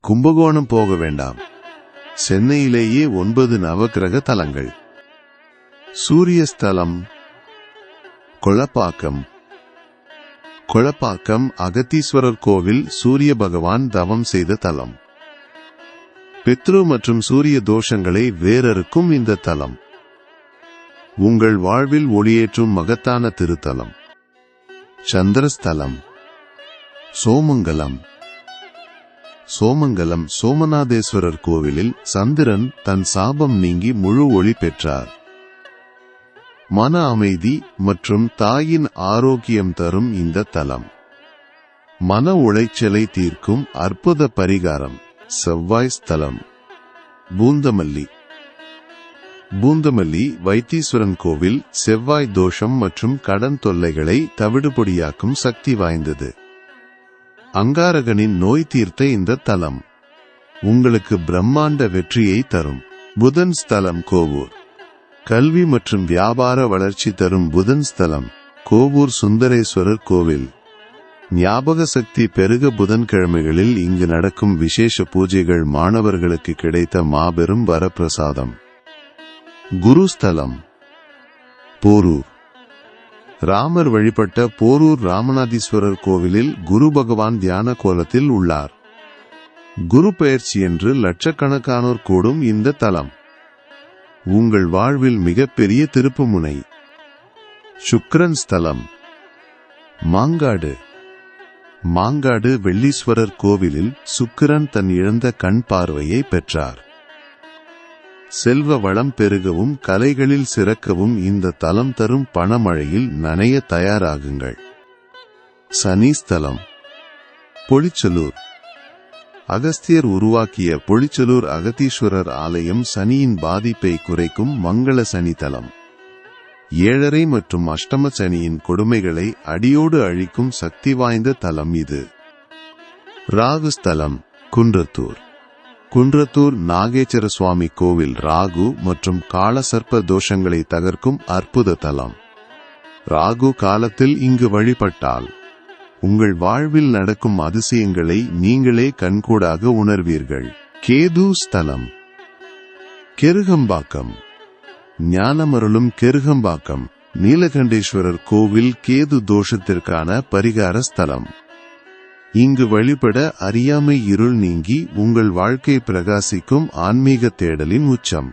கும்பகோணம் போக வேண்டாம். சென்னையிலேயே 9 நவக்கிரக தலங்கள். சூரிய ஸ்தலம் கொளப்பாக்கம். கொளப்பாக்கம் அகத்தீஸ்வரர் கோவில் சூரிய பகவான் தவம் செய்த தலம். பித்ரு மற்றும் சூரிய தோஷங்களை வேறறுக்கும் இந்த தலம் உங்கள் வாழ்வில் ஒளியேற்றும் மகத்தான திருத்தலம். சந்திரஸ்தலம் சோமங்கலம். சோமங்கலம் சோமநாதேஸ்வரர் கோவிலில் சந்திரன் தன் சாபம் நீங்கி முழு ஒளி பெற்றார். மன அமைதி மற்றும் தாயின் ஆரோக்கியம் தரும் இந்த தலம் மன உளைச்சலை தீர்க்கும் அற்புத பரிகாரம். செவ்வாய் ஸ்தலம் பூந்தமல்லி. பூந்தமல்லி வைத்தீஸ்வரன் கோவில் செவ்வாய் தோஷம் மற்றும் கடன் தொல்லைகளை தவிடுபொடியாக்கும் சக்தி வாய்ந்தது. அங்காரகனின் நோய் தீர்த்த இந்த தலம் உங்களுக்கு பிரம்மாண்ட வெற்றியை தரும். புதன் ஸ்தலம் கோவூர். கல்வி மற்றும் வியாபார வளர்ச்சி தரும் புதன் ஸ்தலம் கோவூர் சுந்தரேஸ்வரர் கோவில். ஞாபக சக்தி பெருக புதன்கிழமைகளில் இங்கு நடக்கும் விசேஷ பூஜைகள் மாணவர்களுக்கு கிடைத்த மாபெரும் வரப்பிரசாதம். குருஸ்தலம் போரூர். ராமர் வழிபட்ட போரூர் ராமநாதீஸ்வரர் கோவிலில் குரு பகவான் தியான கோலத்தில் உள்ளார். குரு பெயர்ச்சி என்று லட்சக்கணக்கானோர் கூடும் இந்த தலம் உங்கள் வாழ்வில் மிகப்பெரிய திருப்புமுனை. சுக்கிரன் ஸ்தலம் மாங்காடு. மாங்காடு வெள்ளீஸ்வரர் கோவிலில் சுக்கிரன் தன் இழந்த கண் பார்வையை பெற்றார். செல்வ வளம் பெருகவும் கலைகளில் சிறக்கவும் இந்த தலம் தரும் பணமழையில் நனைய தயாராகுங்கள். சனி ஸ்தலம் பொழிச்சலூர். அகஸ்தியர் உருவாக்கிய பொழிச்சலூர் அகத்தீஸ்வரர் ஆலயம் சனியின் பாதிப்பை குறைக்கும் மங்கள சனி தலம். 7.5 மற்றும் அஷ்டம சனியின் கொடுமைகளை அடியோடு அழிக்கும் சக்தி வாய்ந்த தலம் இது. ராகு ஸ்தலம் குன்றத்தூர். குன்றத்தூர் நாகேச்சர சுவாமி கோவில் ராகு மற்றும் காலசர்ப்ப தோஷங்களை தகர்க்கும் அற்புத தலம். ராகு காலத்தில் இங்கு வழிபட்டால் உங்கள் வாழ்வில் நடக்கும் அதிசயங்களை நீங்களே கண்கூடாக உணர்வீர்கள். கேது ஸ்தலம் கெருகம்பாக்கம். ஞானமருளும் கெருகம்பாக்கம் நீலகண்டேஸ்வரர் கோவில் கேது தோஷத்திற்கான பரிகார ஸ்தலம். இங்கு வழிபட அறியாமை இருள் நீங்கி உங்கள் வாழ்க்கை பிரகாசிக்கும் ஆன்மீக தேடலின் உச்சம்.